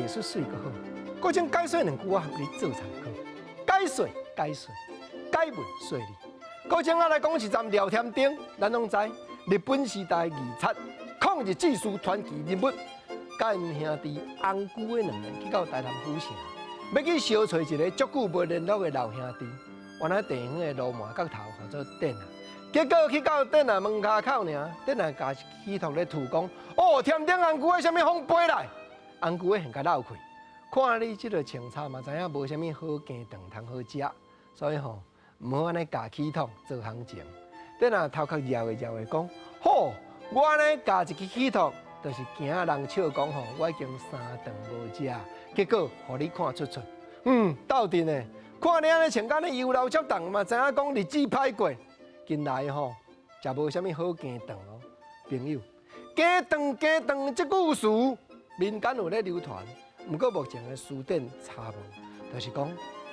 也是睡个好，各种解说两句话合你做参考。解说，解文说理。各种来讲是站聊天顶，咱拢知日本时代二七抗日志士传奇人物，甲因兄弟翁姑的两个去到台南府城，要去小找一个足久无联络的老兄弟。原来地方的路麻角头叫做店啊，结果去到店啊门口口呢，店啊家企图咧吐讲，哦，添顶翁姑的什么风飞来，翁姑的很甲闹开。看你这个清茶嘛，知影无啥物好羹饭通好食，所以吼，唔好安尼架气筒做行情。等下头壳摇的讲，好，我安尼架一支气筒，就是惊人笑讲吼，我已经3顿无食，结果互你看出。斗阵的，看你安尼穿甲你油老足重嘛，知影讲日子歹过，近来吼，食无啥物好羹饭哦，朋友，羹饭这句词，民间有咧流传。不过目前的书店差无，就是讲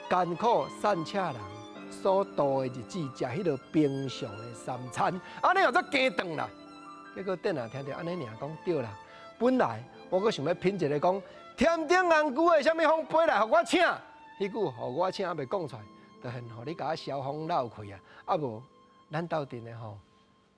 艰苦散车人所度的日子，食迄落平常的三餐，安尼叫做羹饭啦。结果等下听到安尼尔讲对啦，本来我阁想要品一个讲，添顶翁姑的什么风飞来，互我请，迄句互我请还未讲出来，就恨互你甲我消风闹开啊！啊无，咱斗阵的吼，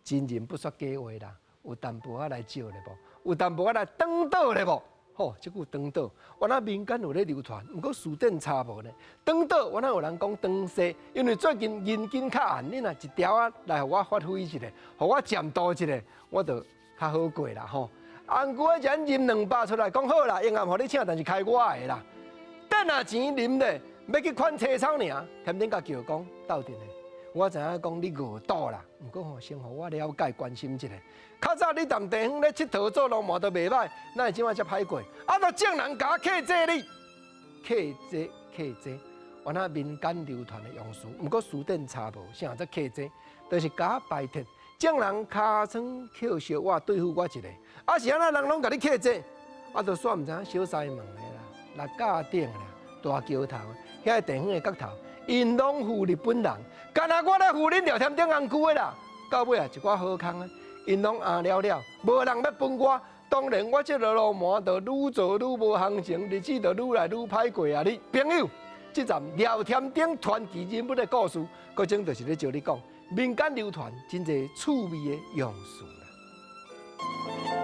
真人不说假话啦，有淡薄仔来招咧无？有淡薄仔来当倒咧无？吼，这句当倒，原来民间有咧流传，不过书店差无呢。当倒，原来有人讲当西，因为最近人间较暗，你若一条啊来互我发挥一下，互我监督一下，我就较好过啦吼。翁姑啊，人饮200出来，讲好啦，永远互你请，但是开我的啦。等下钱啉咧，要去款车草尔，添顶甲叫讲斗阵的。我知影讲你饿肚啦，不过吼，先互我了解关心一下。较早你踮地方咧佚佗做农忙都袂歹，哪会即摆才歹过？啊，都正人甲我客济你，客济，原来民间流传的用词，不过书店差无，啥叫客济？就是甲我拜帖，正人尻川捡小我对付我一个，啊是安那人拢甲你客济，啊都煞毋知影小西门的啦，六甲顶啦，大桥头，遐地方的角头。因拢负日本人，干那我来负恁聊天顶翁姑的啦。到尾啊，一寡好康啊，因拢硬了了，无人要分我。当然，我这个路麻就愈做愈无行情，日子就愈来愈歹过啊！你朋友，这站聊天顶传奇人物的故事，各种就是咧照你讲，民间流传真侪趣味的用词啦。